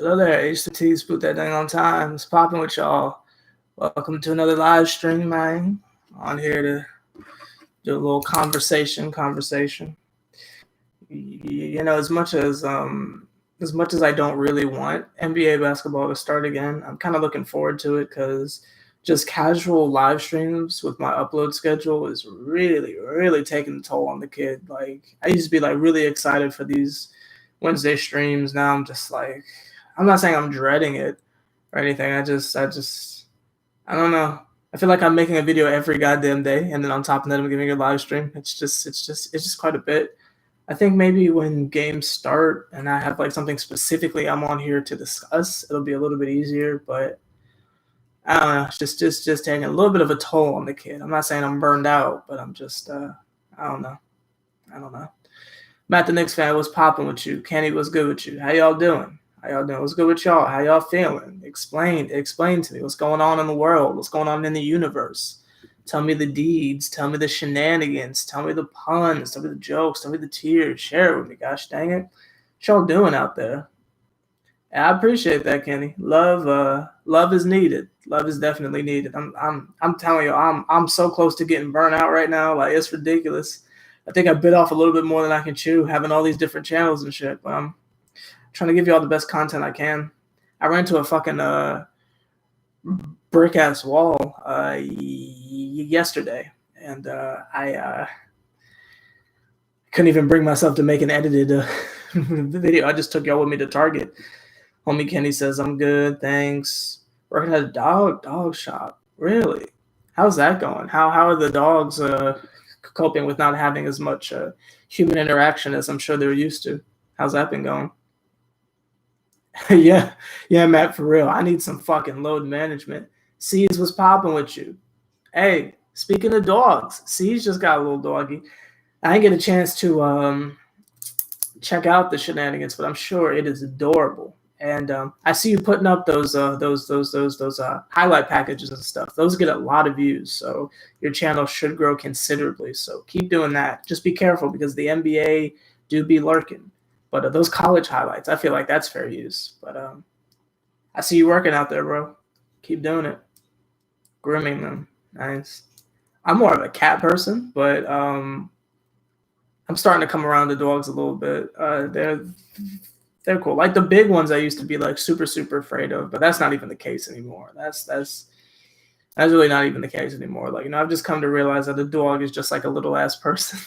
Hello there, HCT, spook that thing on time. It's popping with y'all. Welcome to another live stream, man. On here to do a little conversation. You know, as much as I don't really want NBA basketball to start again, I'm kind of looking forward to it because just casual live streams with my upload schedule is really taking a toll on the kid. Like, I used to be like really excited for these Wednesday streams. Now I'm just like, I'm not saying I'm dreading it or anything. I don't know. I feel like I'm making a video every goddamn day, and then on top of that, I'm giving a live stream. It's just quite a bit. I think maybe when games start and I have like something specifically I'm on here to discuss, it'll be a little bit easier. But I don't know. It's just taking a little bit of a toll on the kid. I'm not saying I'm burned out, but I'm just I don't know. Matt the Knicks fan, what's popping with you? Kenny, what's good with you? How y'all doing? What's good with y'all? How y'all feeling? Explain to me what's going on in the world. What's going on in the universe? Tell me the deeds. Tell me the shenanigans. Tell me the puns. Tell me the jokes. Tell me the tears. Share it with me. Gosh dang it. What y'all doing out there? I appreciate that, Kenny. Love is needed. Love is definitely needed. I'm telling you, I'm so close to getting burnt out right now. Like, it's ridiculous. I think I bit off a little bit more than I can chew, having all these different channels and shit. But I'm trying to give you all the best content I can. I ran into a fucking brick ass wall yesterday, and I couldn't even bring myself to make an edited video. I just took y'all with me to Target. Homie Kenny says, I'm good, thanks. Working at a dog shop. Really? How's that going? How are the dogs coping with not having as much human interaction as I'm sure they're used to? How's that been going? yeah, Matt, for real. I need some fucking load management. C's, what's popping with you? Hey, speaking of dogs, C's just got a little doggy. I didn't get a chance to check out the shenanigans, but I'm sure it is adorable. And I see you putting up those highlight packages and stuff. Those get a lot of views, so your channel should grow considerably. So keep doing that. Just be careful because the NBA do be lurking. But those college highlights, I feel like that's fair use. But I see you working out there, bro. Keep doing it. Grooming them. Nice. I'm more of a cat person, but I'm starting to come around to dogs a little bit. They're cool. Like the big ones I used to be like super afraid of, but that's not even the case anymore. That's really not even the case anymore. Like, you know, I've just come to realize that the dog is just like a little ass person.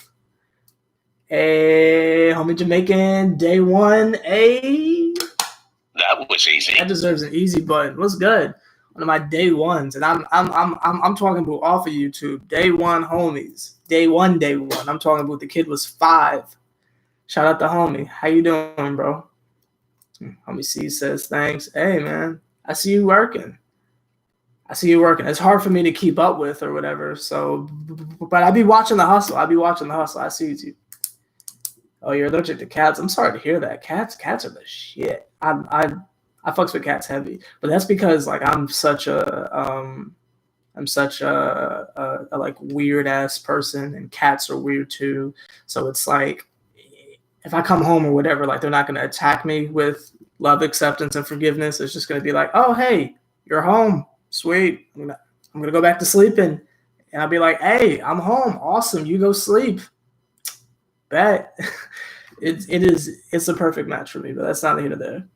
Hey, homie Jamaican, day one. Hey, that was easy. That deserves an easy button. What's good? One of my day ones, and I'm talking about off of YouTube. Day one, homies. Day one. I'm talking about the kid was 5. Shout out to homie. How you doing, bro? Homie C says thanks. Hey man, I see you working. It's hard for me to keep up with or whatever. So, but I be watching the hustle. I see you. Oh, you're allergic to cats. I'm sorry to hear that. Cats are the shit. I fucks with cats heavy, but that's because like I'm such a like weird ass person, and cats are weird too. So it's like if I come home or whatever, like they're not gonna attack me with love, acceptance, and forgiveness. It's just gonna be like, oh hey, you're home, sweet. I'm gonna go back to sleeping, and I'll be like, hey, I'm home, awesome. You go sleep. Bet. It's a perfect match for me, but that's not here to there.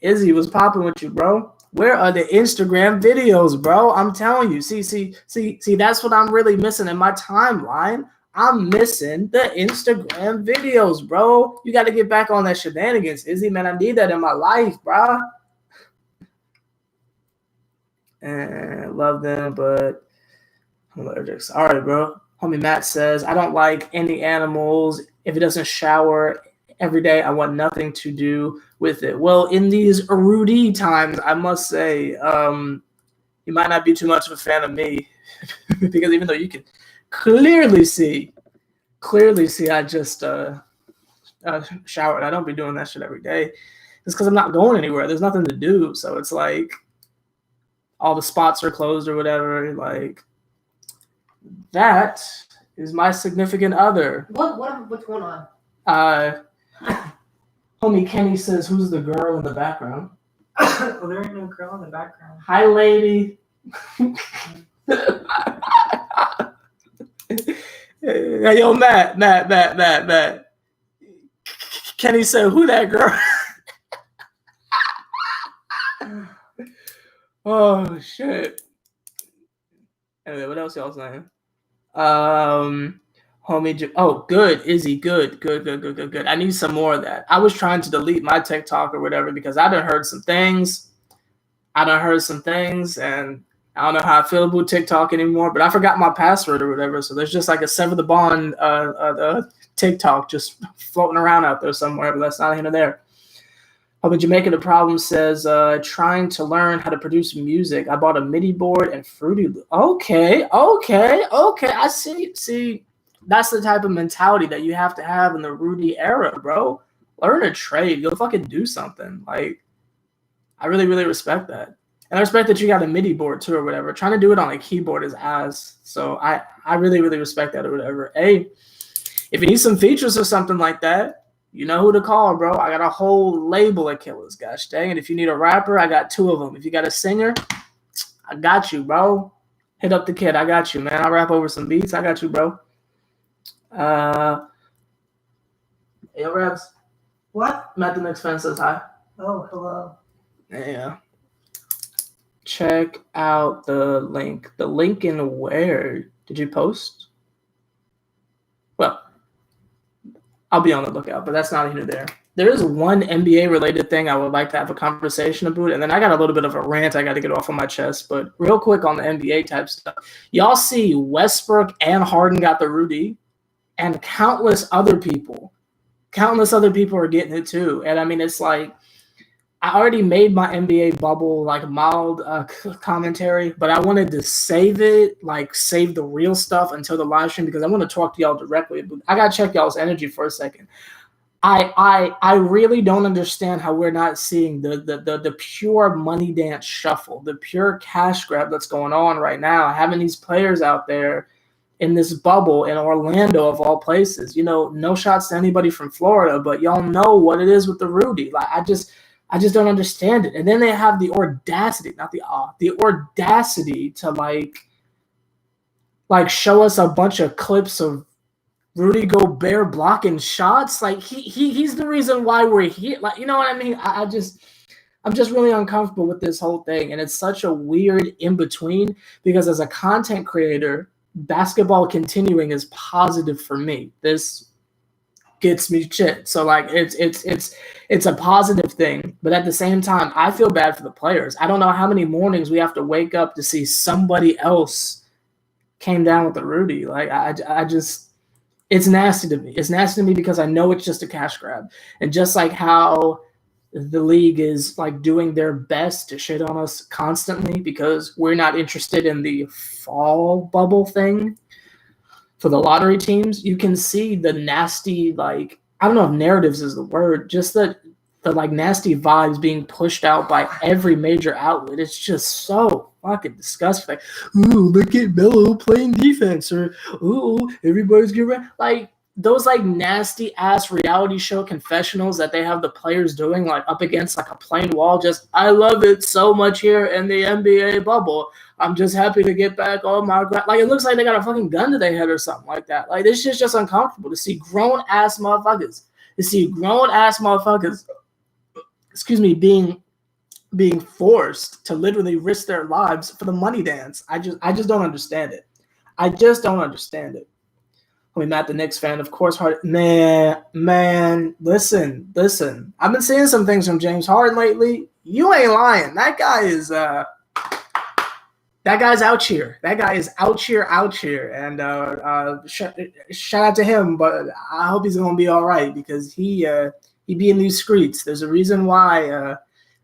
Izzy, what's popping with you, bro? Where are the Instagram videos, bro? I'm telling you. See, that's what I'm really missing in my timeline. I'm missing the Instagram videos, bro. You got to get back on that shenanigans, Izzy, man. I need that in my life, bro. And love them, but I'm allergic. All right, bro. Homie Matt says, I don't like any animals. If it doesn't shower every day, I want nothing to do with it. Well, in these Rudy times, I must say, you might not be too much of a fan of me because even though you can clearly see I just showered. I don't be doing that shit every day. It's because I'm not going anywhere. There's nothing to do. So it's like all the spots are closed or whatever. Like, that is my significant other. What's going on? Homie Kenny says, who's the girl in the background? Oh, there ain't no girl in the background. Hi, lady. Hey, yo, Matt. Kenny said, "Who that girl?" Oh shit. Anyway, what else y'all saying? Homie, oh, good, Izzy, good. I need some more of that. I was trying to delete my TikTok or whatever because I done heard some things. and I don't know how I feel about TikTok anymore. But I forgot my password or whatever, so there's just like a SeverTheBond TikTok just floating around out there somewhere. But that's not here nor there. Up in Jamaica, the problem says trying to learn how to produce music. I bought a MIDI board and Fruity Loop. Okay. I see. That's the type of mentality that you have to have in the Rudy era, bro. Learn a trade. You'll fucking do something. Like, I really, really respect that. And I respect that you got a MIDI board too or whatever. Trying to do it on a keyboard is ass. So I really, really respect that or whatever. Hey, if you need some features or something like that, you know who to call, bro. I got a whole label of killers, gosh dang it. If you need a rapper, I got 2 of them. If you got a singer, I got you, bro. Hit up the kid. I got you, man. I'll rap over some beats. I got you, bro. Yo, Raps. What? Matt the Knicks fan says hi. Oh, hello. Yeah. Check out the link. The link in where? Did you post? Well, I'll be on the lookout, but that's not here there. There is one NBA-related thing I would like to have a conversation about, and then I got a little bit of a rant I got to get off of my chest, but real quick on the NBA type stuff. Y'all see Westbrook and Harden got the Rudy, and countless other people are getting it too. And I mean, it's like, I already made my NBA bubble like mild commentary, but I wanted to save it, like save the real stuff until the live stream because I want to talk to y'all directly. I gotta check y'all's energy for a second. I really don't understand how we're not seeing the pure money dance shuffle, the pure cash grab that's going on right now. Having these players out there in this bubble in Orlando of all places. You know, no shots to anybody from Florida, but y'all know what it is with the Rudy. Like I just don't understand it. And then they have the audacity, not the audacity to like show us a bunch of clips of Rudy Gobert blocking shots. Like he's the reason why we're here. Like, you know what I mean? I'm just really uncomfortable with this whole thing. And it's such a weird in between because as a content creator, basketball continuing is positive for me. This gets me shit. So like it's a positive thing, but at the same time, I feel bad for the players. I don't know how many mornings we have to wake up to see somebody else came down with the Rudy. Like I just, it's nasty to me. It's nasty to me because I know it's just a cash grab. And just like how the league is like doing their best to shit on us constantly because we're not interested in the fall bubble thing for the lottery teams, you can see the nasty, like, I don't know if narratives is the word, just the like nasty vibes being pushed out by every major outlet. It's just so fucking disgusting. Like, ooh, look at Melo playing defense, or ooh, everybody's getting like those like nasty ass reality show confessionals that they have the players doing like up against like a plain wall. Just, I love it so much here in the NBA bubble. I'm just happy to get back on my like. It looks like they got a fucking gun to their head or something like that. Like, this shit's just uncomfortable to see grown ass motherfuckers. Excuse me, being forced to literally risk their lives for the money dance. I just don't understand it. I mean, Matt the Knicks fan, of course. Man, listen. I've been seeing some things from James Harden lately. You ain't lying. That guy's out here. That guy is out here. And shout out to him. But I hope he's gonna be all right because he be in these streets. There's a reason why.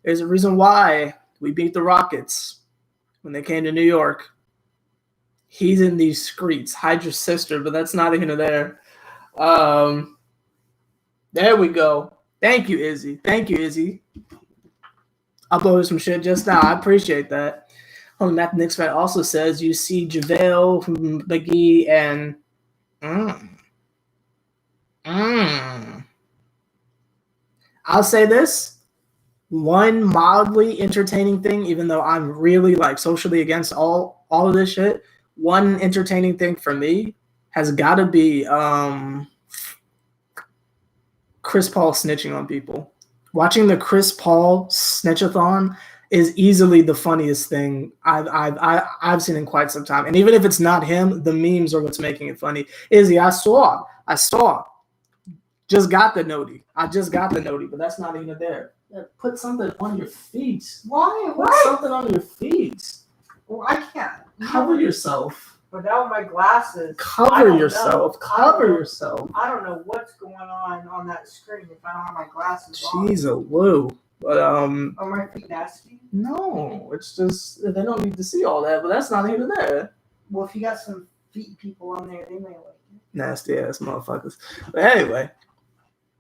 We beat the Rockets when they came to New York. He's in these streets. Hide your sister, but that's not even there. There we go. Thank you, Izzy. Uploaded some shit just now. I appreciate that. Matt the Knicks fan also says you see JaVale, McGee, and I'll say this. one mildly entertaining thing, even though I'm really like socially against all of this shit, one entertaining thing for me has got to be Chris Paul snitching on people. Watching the Chris Paul snitchathon is easily the funniest thing I've seen in quite some time. And even if it's not him, the memes are what's making it funny. Izzy, I saw. Just got the noti. I just got the noti, but that's not even there. Yeah, put something on your feet. Why? Put something on your feet. Well, I can't. Cover yourself. Without my glasses. Cover yourself. Cover yourself. I don't know what's going on that screen if I don't have my glasses on. Jeez, a woo. But Are my feet nasty? no, it's just they don't need to see all that. But that's not even there. Well, if you got some feet people on there, they may like it. Nasty ass motherfuckers. But anyway,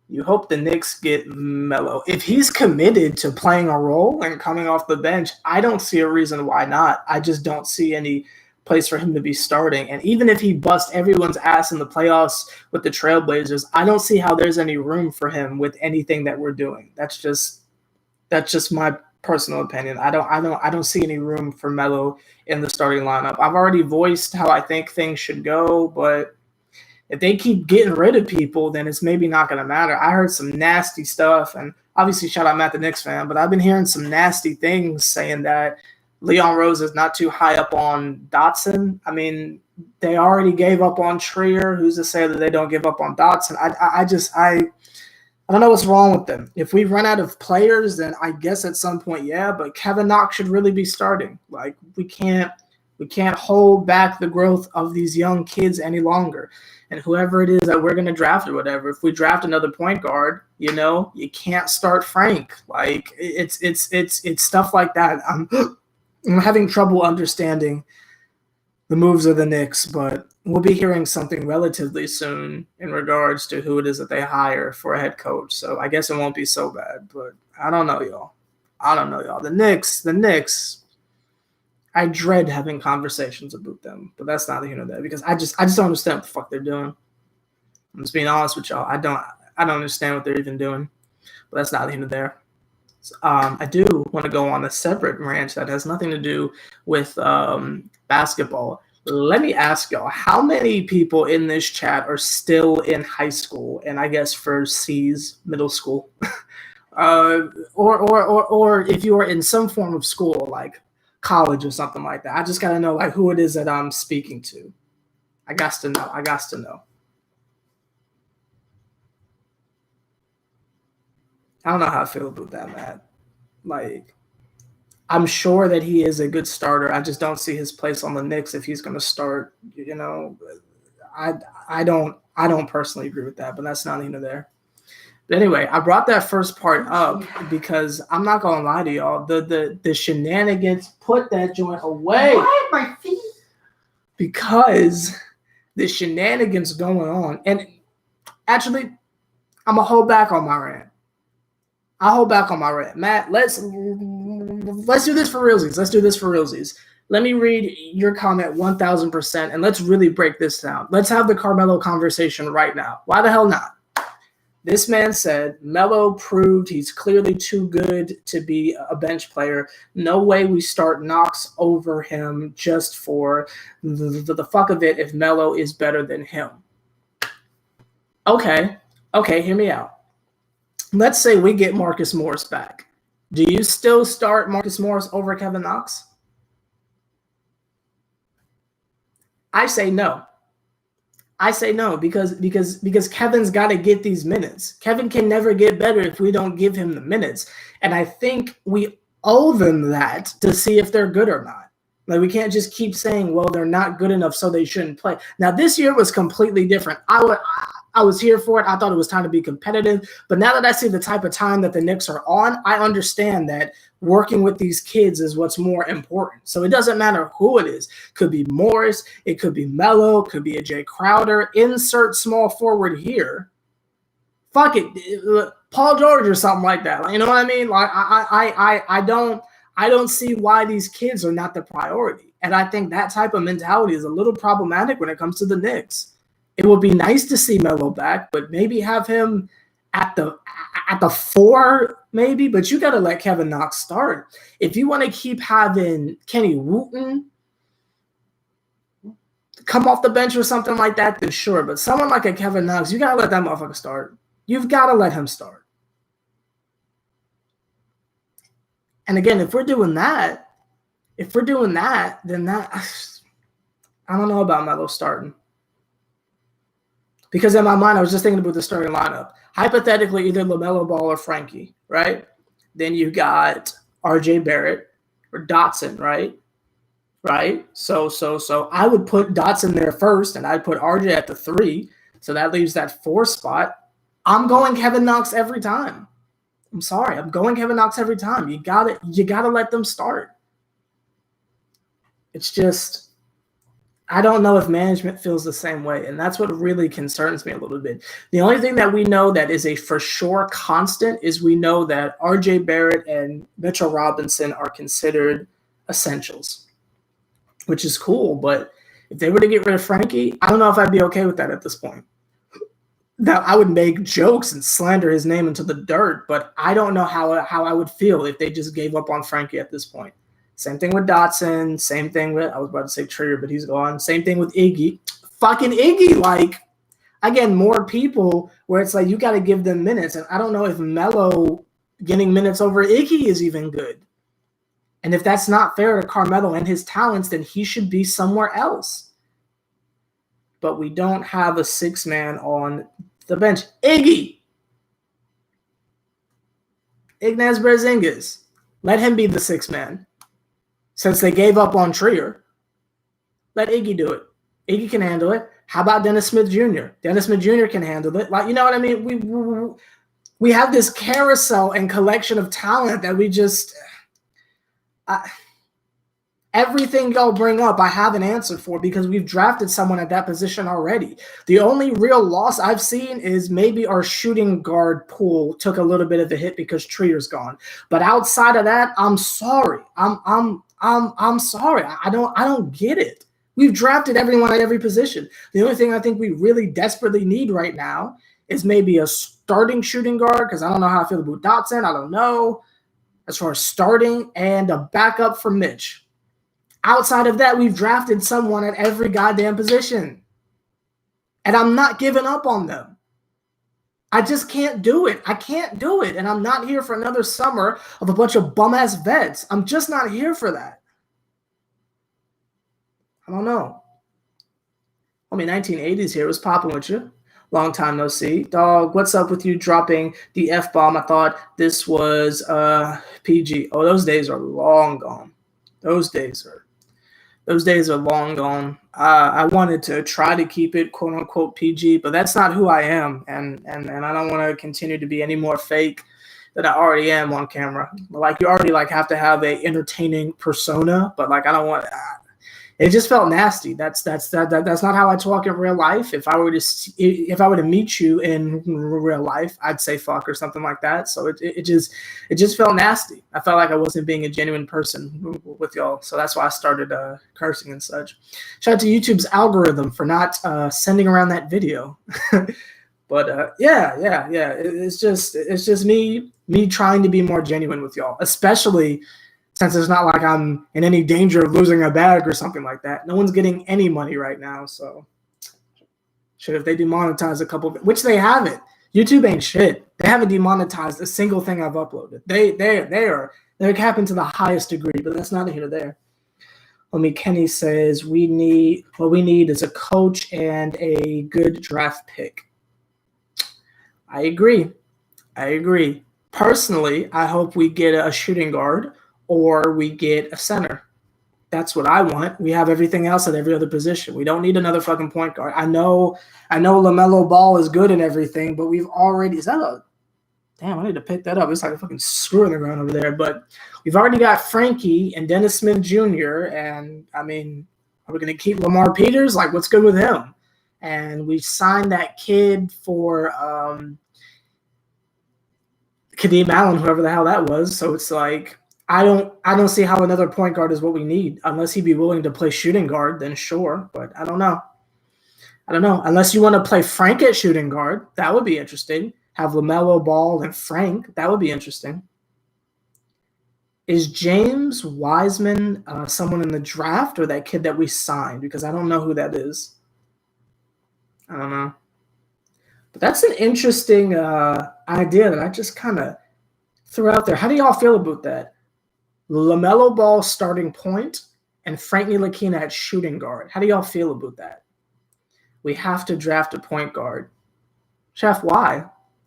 you hope the Knicks get Melo. If he's committed to playing a role and coming off the bench, I don't see a reason why not. I just don't see any place for him to be starting. And even if he busts everyone's ass in the playoffs with the Trailblazers, I don't see how there's any room for him with anything that we're doing. That's just my personal opinion. I don't see any room for Melo in the starting lineup. I've already voiced how I think things should go, but if they keep getting rid of people, then it's maybe not going to matter. I heard some nasty stuff, and obviously shout out Matt the Knicks fan, but I've been hearing some nasty things saying that Leon Rose is not too high up on Dotson. I mean, they already gave up on Trier. Who's to say that they don't give up on Dotson? I don't know what's wrong with them. If we run out of players, then I guess at some point, yeah, but Kevin Knox should really be starting. Like, we can't hold back the growth of these young kids any longer. And whoever it is that we're going to draft or whatever, if we draft another point guard, you can't start Frank. Like, it's stuff like that. I'm having trouble understanding the moves of the Knicks, but we'll be hearing something relatively soon in regards to who it is that they hire for a head coach. So I guess it won't be so bad, but I don't know, y'all. The Knicks, I dread having conversations about them, but that's neither here nor there because I just don't understand what the fuck they're doing. I'm just being honest with y'all. I don't understand what they're even doing, but that's neither here nor there. I do want to go on a separate rant that has nothing to do with basketball. Let me ask y'all, how many people in this chat are still in high school and I guess for C's, middle school? or if you are in some form of school, like college or something like that. I just got to know like who it is that I'm speaking to. I got to know. I don't know how I feel about that, Matt. Like, I'm sure that he is a good starter. I just don't see his place on the Knicks if he's going to start. I don't personally agree with that, but that's not even there. But anyway, I brought that first part up because I'm not going to lie to y'all. The shenanigans, put that joint away. Why my feet? Because the shenanigans going on. And actually, I'm going to hold back on my rant. I'll hold back on my rant. Matt, let's do this for realsies. Let me read your comment 1,000%, and let's really break this down. Let's have the Carmelo conversation right now. Why the hell not? This man said, Melo proved he's clearly too good to be a bench player. No way we start Knox over him just for the fuck of it if Melo is better than him. Okay, hear me out. Let's say we get Marcus Morris back. Do you still start Marcus Morris over Kevin Knox? I say no. Because Kevin's got to get these minutes. Kevin can never get better if we don't give him the minutes. And I think we owe them that to see if they're good or not. Like, we can't just keep saying, well, they're not good enough, so they shouldn't play. Now, this year was completely different. I was here for it. I thought it was time to be competitive. But now that I see the type of time that the Knicks are on, I understand that working with these kids is what's more important. So it doesn't matter who it is. Could be Morris. It could be Melo. Could be a Jay Crowder. Insert small forward here. Fuck it. Paul George or something like that. You know what I mean? Like, I don't see why these kids are not the priority. And I think that type of mentality is a little problematic when it comes to the Knicks. It would be nice to see Melo back, but maybe have him at at the 4, maybe, but you got to let Kevin Knox start. If you want to keep having Kenny Wooten come off the bench or something like that, then sure. But someone like a Kevin Knox, you got to let that motherfucker start. You've got to let him start. And again, if we're doing that, then I don't know about Melo starting. Because in my mind, I was just thinking about the starting lineup. Hypothetically, either LaMelo Ball or Frankie, right? Then you got RJ Barrett or Dotson, right? Right? So I would put Dotson there first, and I'd put RJ at the 3. So that leaves that 4 spot. I'm going Kevin Knox every time. I'm sorry. I'm going Kevin Knox every time. You gotta let them start. It's just, I don't know if management feels the same way, and that's what really concerns me a little bit. The only thing that we know that is a for sure constant is we know that RJ Barrett and Mitchell Robinson are considered essentials, which is cool. But if they were to get rid of Frankie, I don't know if I'd be okay with that at this point. Now, I would make jokes and slander his name into the dirt, but I don't know how I would feel if they just gave up on Frankie at this point. Same thing with Dotson. Same thing with, I was about to say Trigger, but he's gone. Same thing with Iggy. Fucking Iggy, like, again, more people where it's like you got to give them minutes. And I don't know if Melo getting minutes over Iggy is even good. And if that's not fair to Carmelo and his talents, then he should be somewhere else. But we don't have a 6-man on the bench. Ignaz Brazingis. Let him be the 6-man. Since they gave up on Trier, let Iggy do it. Iggy can handle it. How about Dennis Smith Jr.? Dennis Smith Jr. can handle it. Like, you know what I mean? We have this carousel and collection of talent that we just everything y'all bring up, I have an answer for because we've drafted someone at that position already. The only real loss I've seen is maybe our shooting guard pool took a little bit of a hit because Trier's gone. But outside of that, I'm sorry. I'm sorry. I don't get it. We've drafted everyone at every position. The only thing I think we really desperately need right now is maybe a starting shooting guard because I don't know how I feel about Dotson. I don't know as far as starting, and a backup for Mitch. Outside of that, we've drafted someone at every goddamn position. And I'm not giving up on them. I just can't do it. I can't do it. And I'm not here for another summer of a bunch of bum-ass vets. I'm just not here for that. I don't know. I mean, 1980s here was popping with you. Long time no see. Dog, what's up with you dropping the F-bomb? I thought this was PG. Oh, those days are long gone. Those days are long gone. I wanted to try to keep it quote unquote PG, but that's not who I am, and I don't want to continue to be any more fake than I already am on camera. Like you already have to have a entertaining persona, but I don't want. It just felt nasty. That's not how I talk in real life. If I were to meet you in real life, I'd say fuck or something like that. So it just felt nasty. I felt like I wasn't being a genuine person with y'all. So that's why I started cursing and such. Shout out to YouTube's algorithm for not sending around that video. But yeah. It's just me trying to be more genuine with y'all, especially since it's not like I'm in any danger of losing a bag or something like that. No one's getting any money right now, so shit, if they demonetize a couple, which they haven't. YouTube ain't shit. They haven't demonetized a single thing I've uploaded. They're capping to the highest degree, but that's neither here nor there. Kenny says what we need is a coach and a good draft pick. I agree. Personally, I hope we get a shooting guard or we get a center. That's what I want. We have everything else at every other position. We don't need another fucking point guard. I know LaMelo Ball is good and everything, but we've already damn, I need to pick that up. It's like a fucking screw in the ground over there. But we've already got Frankie and Dennis Smith Jr. And I mean, are we gonna keep Lamar Peters? Like, what's good with him? And we signed that kid for Kadeem Allen, whoever the hell that was. So it's like I don't see how another point guard is what we need unless he'd be willing to play shooting guard. Then sure, but I don't know. Unless you want to play Frank at shooting guard, that would be interesting. Have LaMelo Ball and Frank. That would be interesting. Is James Wiseman someone in the draft or that kid that we signed? Because I don't know who that is. I don't know. But that's an interesting idea that I just kind of threw out there. How do y'all feel about that? LaMelo Ball starting point and Frank Ntilikina at shooting guard. How do y'all feel about that? We have to draft a point guard. Chef, why?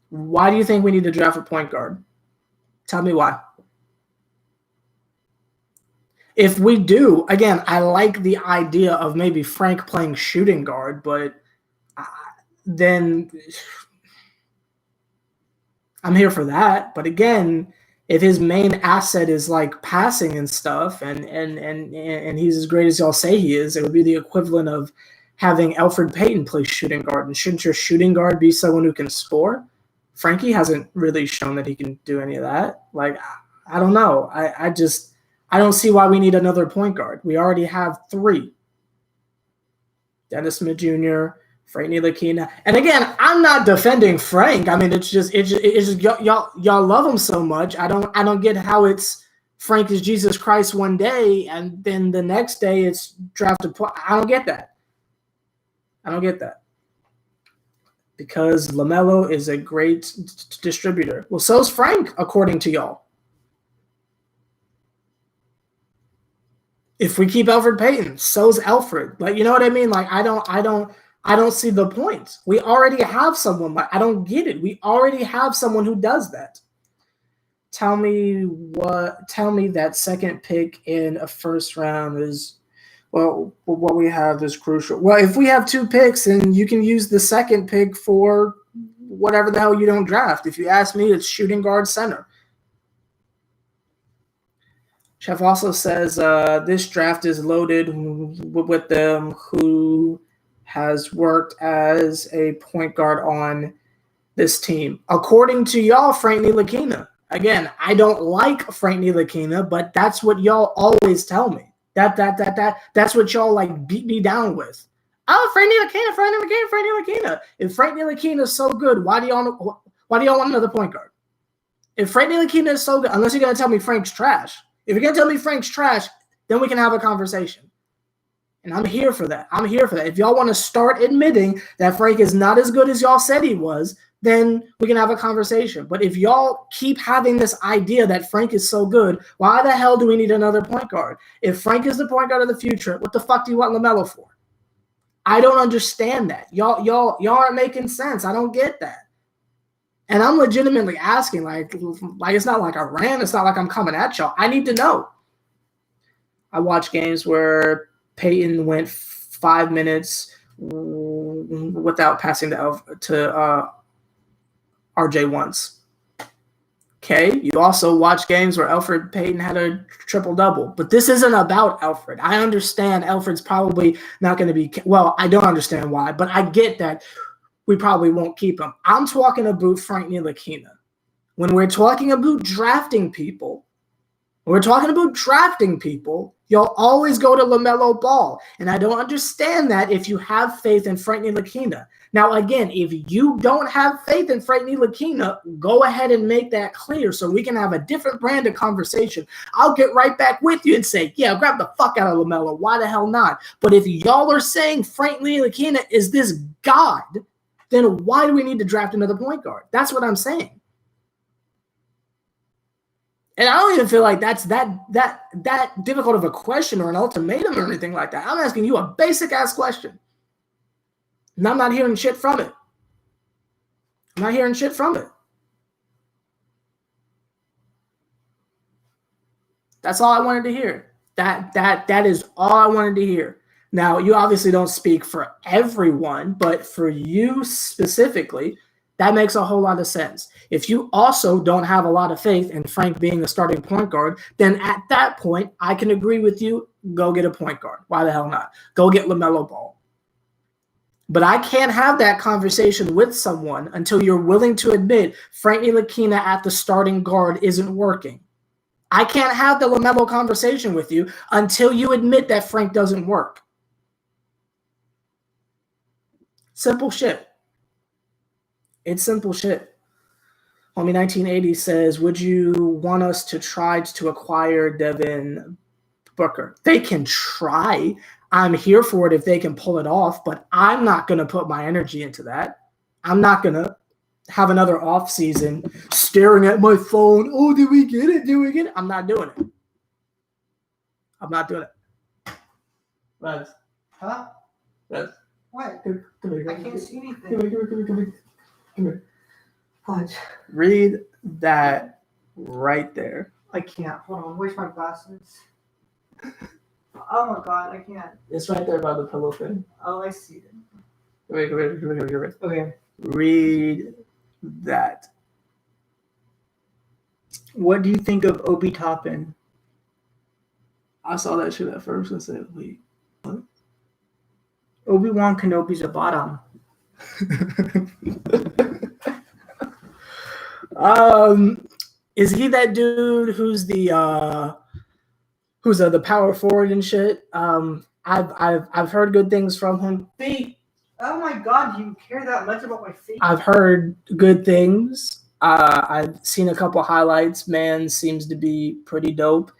Why do you think we need to draft a point guard? Tell me why. If we do, again, I like the idea of maybe Frank playing shooting guard, but then I'm here for that. But again, if his main asset is like passing and stuff, and he's as great as y'all say he is, it would be the equivalent of having Elfrid Payton play shooting guard. And shouldn't your shooting guard be someone who can score? Frankie hasn't really shown that he can do any of that. Like, I don't know. I don't see why we need another point guard. We already have 3. Dennis Smith Jr., Frank Ntilikina. And again, I'm not defending Frank. I mean, it's just y'all love him so much. I don't get how it's Frank is Jesus Christ one day and then the next day it's drafted. I don't get that. Because LaMelo is a great distributor. Well, so's Frank, according to y'all. If we keep Elfrid Payton, so's Elfrid. Like, you know what I mean? Like, I don't see the point. We already have someone. Like, I don't get it. We already have someone who does that. Tell me that second pick in a first round is, well, what we have is crucial. Well, if we have 2 picks, then you can use the second pick for whatever the hell you don't draft. If you ask me, it's shooting guard center. Chef also says this draft is loaded with them who has worked as a point guard on this team. According to y'all, Frank Ntilikina. Again, I don't like Frank Ntilikina, but that's what y'all always tell me. That's what y'all like beat me down with. Oh, Frank Ntilikina. If Frank Ntilikina is so good, why do y'all want another point guard? If Frank Ntilikina is so good, unless you're gonna tell me Frank's trash. If you're going to tell me Frank's trash, then we can have a conversation. And I'm here for that. If y'all want to start admitting that Frank is not as good as y'all said he was, then we can have a conversation. But if y'all keep having this idea that Frank is so good, why the hell do we need another point guard? If Frank is the point guard of the future, what the fuck do you want LaMelo for? I don't understand that. Y'all aren't making sense. I don't get that. And I'm legitimately asking, like it's not like I ran. It's not like I'm coming at y'all. I need to know. I watch games where Peyton went 5 minutes without passing to RJ once. Okay, you also watch games where Elfrid Payton had a triple-double. But this isn't about Elfrid. I understand Elfrid's probably not going to be – well, I don't understand why, but I get that we probably won't keep him. I'm talking about Frank Ntilikina. When we're talking about drafting people, you'll always go to LaMelo Ball. And I don't understand that if you have faith in Frank Ntilikina. Now, again, if you don't have faith in Frank Ntilikina, go ahead and make that clear so we can have a different brand of conversation. I'll get right back with you and say, yeah, grab the fuck out of LaMelo. Why the hell not? But if y'all are saying Frank Ntilikina is this god, then why do we need to draft another point guard? That's what I'm saying. And I don't even feel like that's that difficult of a question or an ultimatum or anything like that. I'm asking you a basic-ass question. And I'm not hearing shit from it. That's all I wanted to hear. That is all I wanted to hear. Now, you obviously don't speak for everyone, but for you specifically, that makes a whole lot of sense. If you also don't have a lot of faith in Frank being a starting point guard, then at that point, I can agree with you. Go get a point guard. Why the hell not? Go get LaMelo Ball. But I can't have that conversation with someone until you're willing to admit Frank Ntilikina at the starting guard isn't working. I can't have the LaMelo conversation with you until you admit that Frank doesn't work. Simple shit. It's simple shit. Homie 1980 says, would you want us to try to acquire Devin Booker? They can try. I'm here for it if they can pull it off, but I'm not going to put my energy into that. I'm not going to have another off season staring at my phone. Oh, did we get it? Did we get it? I'm not doing it. I'm not doing it. Buzz. Huh? Buzz. What? Come here. I can't see anything. Come here. What? Read that right there. I can't. Hold on. Where's my glasses? Oh my god, I can't. It's right there by the pillow thing. Oh, I see it. Come here. Okay. Read that. What do you think of Obi Toppin? I saw that shit at first and said, wait, what? Obi-Wan Kenobi's a bottom. Is he that dude who's the power forward and shit? I've heard good things from him. Feet. Oh my god, you care that much about my feet? I've heard good things. I've seen a couple highlights. Man seems to be pretty dope.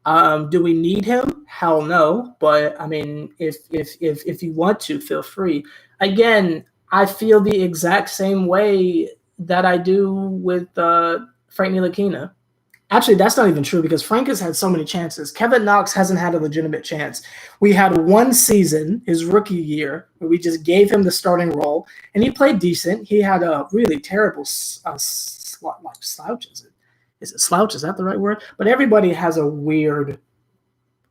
Do we need him? Hell no. But I mean, if you want to, feel free. Again, I feel the exact same way that I do with Frank Ntilikina. Actually, that's not even true because Frank has had so many chances. Kevin Knox hasn't had a legitimate chance. We had one season, his rookie year, where we just gave him the starting role, and he played decent. He had a really terrible slouch. Is it slouch? Is that the right word? But everybody has a weird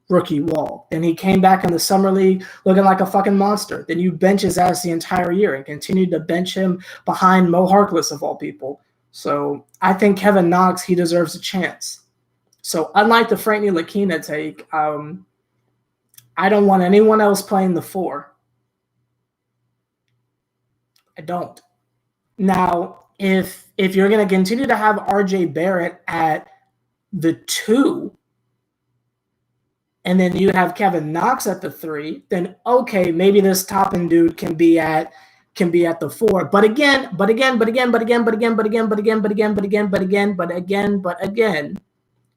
rookie wall. Then he came back in the summer league looking like a fucking monster. Then you bench his ass the entire year and continued to bench him behind Mo Harkless of all people. So I think Kevin Knox, he deserves a chance. So unlike the Frank Ntilikina take, I don't want anyone else playing the 4. I don't. Now, if you're going to continue to have RJ Barrett at the 2, and then you have Kevin Knox at the 3, then okay, maybe this Toppin dude can be at the 4. But again,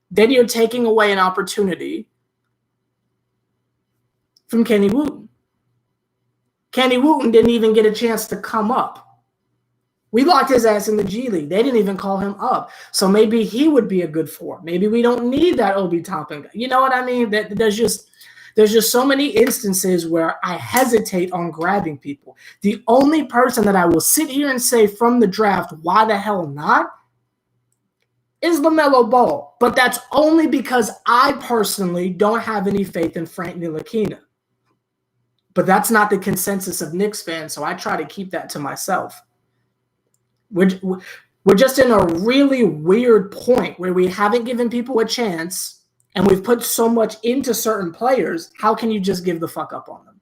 then you're taking away an opportunity from Kenny Wooten. Kenny Wooten didn't even get a chance to come up. We locked his ass in the G League. They didn't even call him up. So maybe he would be a good 4. Maybe we don't need that Obi Toppin guy. You know what I mean? There's just so many instances where I hesitate on grabbing people. The only person that I will sit here and say from the draft, why the hell not, is LaMelo Ball. But that's only because I personally don't have any faith in Frank Ntilikina. But that's not the consensus of Knicks fans, so I try to keep that to myself. We're just in a really weird point where we haven't given people a chance and we've put so much into certain players. How can you just give the fuck up on them?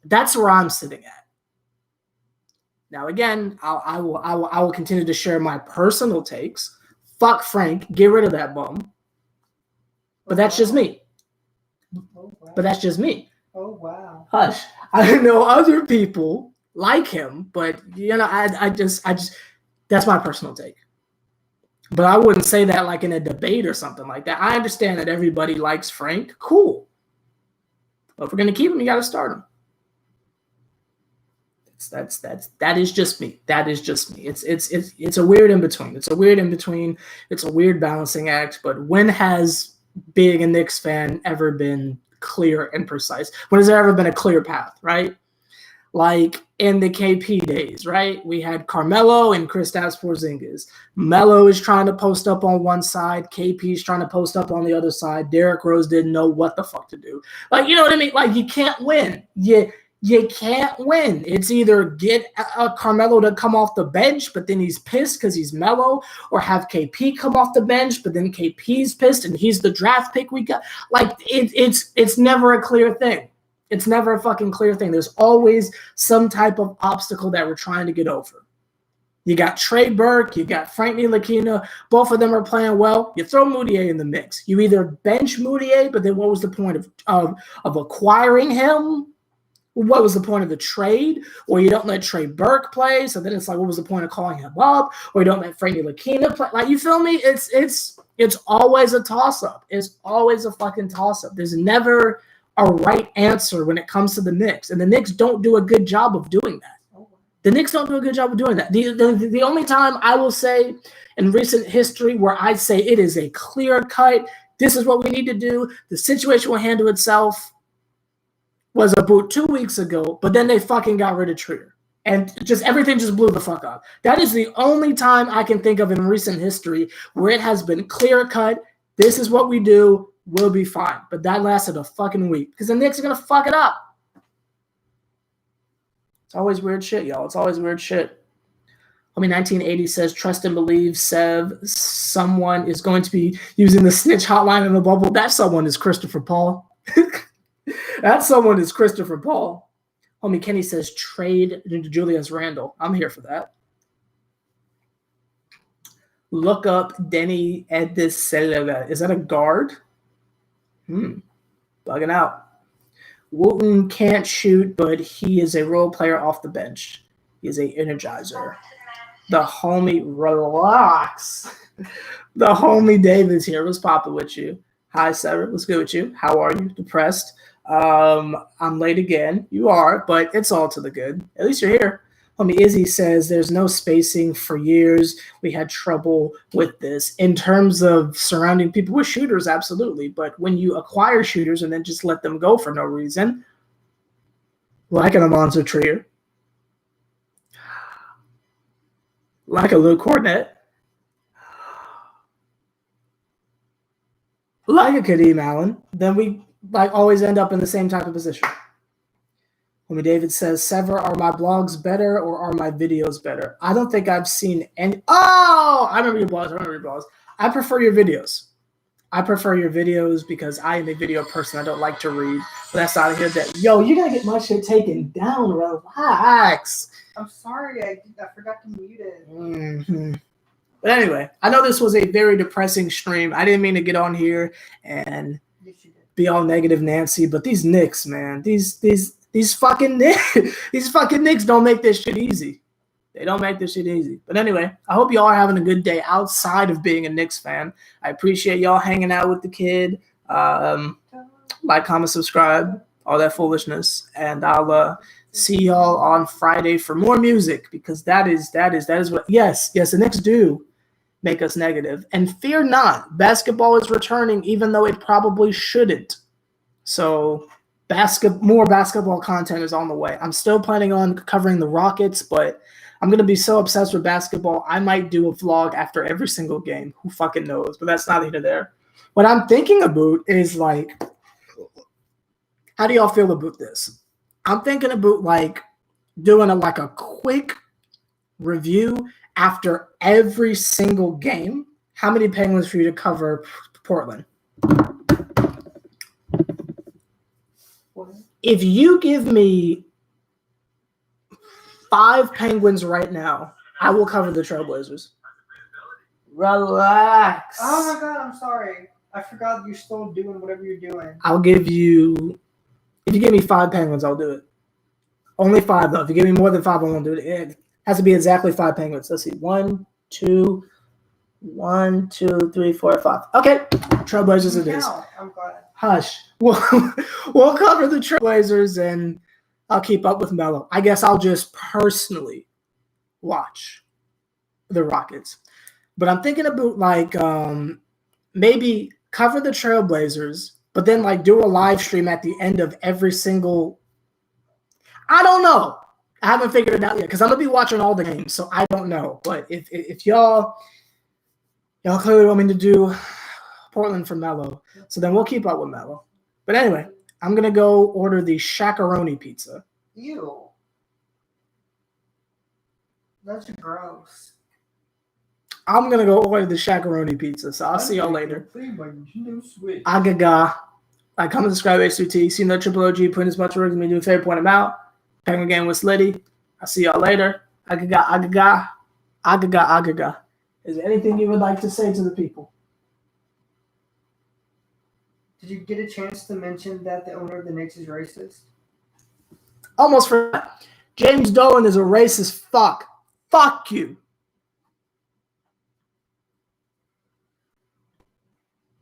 That's where I'm sitting at. Now, again, I will continue to share my personal takes. Fuck Frank. Get rid of that bum. But that's just me. But that's just me. Oh, wow. Hush. I know other people like him, but you know, I just that's my personal take. But I wouldn't say that like in a debate or something like that. I understand that everybody likes Frank. Cool. But if we're gonna keep him, you gotta start him. That is just me. That is just me. It's a weird in between. It's a weird in between. It's a weird balancing act. But when has being a Knicks fan ever been clear and precise? When has there ever been a clear path, right? Like in the KP days, right? We had Carmelo and Kristaps Porzingis. Melo is trying to post up on one side. KP is trying to post up on the other side. Derrick Rose didn't know what the fuck to do. Like, you know what I mean? Like, you can't win. You can't win. It's either get Carmelo to come off the bench, but then he's pissed because he's Melo, or have KP come off the bench, but then KP's pissed and he's the draft pick we got. Like, it's never a clear thing. It's never a fucking clear thing. There's always some type of obstacle that we're trying to get over. You got Trey Burke, you got Frank Ntilikina. Both of them are playing well. You throw Moutier in the mix. You either bench Moutier, but then what was the point of acquiring him? What was the point of the trade? Or you don't let Trey Burke play, so then it's like, what was the point of calling him up? Or you don't let Frankie Lakina play. Like, you feel me? It's always a toss-up. It's always a fucking toss-up. There's never a right answer when it comes to the Knicks, and the Knicks don't do a good job of doing that. The Knicks don't do a good job of doing that. The only time I will say in recent history where I'd say it is a clear cut, this is what we need to do, the situation will handle itself, was about 2 weeks ago, but then they fucking got rid of Trier. And just everything just blew the fuck up. That is the only time I can think of in recent history where it has been clear cut, this is what we do, we'll be fine. But that lasted a fucking week because the Knicks are going to fuck it up. It's always weird shit, y'all. It's always weird shit. 1980 says, trust and believe, Sev, someone is going to be using the snitch hotline in the bubble. That someone is Christopher Paul. That someone is Christopher Paul. Homie Kenny says, trade Julius Randle. I'm here for that. Look up Denny Edisela. Is that a guard? Bugging out. Wooten can't shoot, but he is a role player off the bench. He is a energizer. The homie, relax. The homie David's here. What's poppin' with you? Hi, Sever. What's good with you? How are you? Depressed? I'm late again. You are, but it's all to the good. At least you're here. Homie Izzy says there's no spacing for years. We had trouble with this. In terms of surrounding people with shooters, absolutely. But when you acquire shooters and then just let them go for no reason, like an Alonzo Trier, like a Luke Cornett, like a Kadeem Allen, then we always end up in the same type of position. Homie David says, Sever, are my blogs better or are my videos better? I don't think I've seen any. Oh, I remember your blogs. I prefer your videos. Because I am a video person. I don't like to read. But that's out of here. Yo, you gotta get my shit taken down. Relax. I'm sorry, I forgot to mute it. But anyway, I know this was a very depressing stream. I didn't mean to get on here and be all negative Nancy, but these Knicks, man, these fucking Knicks don't make this shit easy. They don't make this shit easy. But anyway, I hope y'all are having a good day outside of being a Knicks fan. I appreciate y'all hanging out with the kid. Like, comment, subscribe, all that foolishness. And I'll see y'all on Friday for more music, because that is what, yes, the Knicks do make us negative. And fear not, basketball is returning, even though it probably shouldn't. So more basketball content is on the way. I'm still planning on covering the Rockets, but I'm going to be so obsessed with basketball, I might do a vlog after every single game. Who fucking knows? But that's neither here nor there. What I'm thinking about is, like, how do y'all feel about this? I'm thinking about, doing a quick review after every single game. How many Penguins for you to cover Portland? If you give me 5 Penguins right now, I will cover the Trailblazers. Relax. Oh my God, I'm sorry. I forgot you're still doing whatever you're doing. I'll give you, if you give me 5 Penguins, I'll do it. Only 5 though. If you give me more than 5, I won't do it. It has to be exactly 5 Penguins. Let's see. 1, 2, 3, 4, 5. Okay. Trailblazers it is. I'm glad. Hush. We'll cover the Trailblazers and I'll keep up with Melo. I guess I'll just personally watch the Rockets. But I'm thinking about maybe cover the Trailblazers, but then do a live stream at the end of every single. I don't know. I haven't figured it out yet because I'm gonna be watching all the games, so I don't know. But if y'all clearly want me to do Portland for Melo, so then we'll keep up with Melo. But anyway, I'm gonna go order the Shakaroni pizza. Ew. That's gross. I'm gonna go order the Shakaroni pizza, so I'll see y'all later. Agaga. Like, comment, subscribe, H2T. See no Triple OG, putting as much work as me do. Favorite, point him out. Penguin game with Slitty. I'll see y'all later. Agaga. Is there anything you would like to say to the people? Did you get a chance to mention that the owner of the Knicks is racist? Almost forgot. James Dolan is a racist fuck. Fuck you.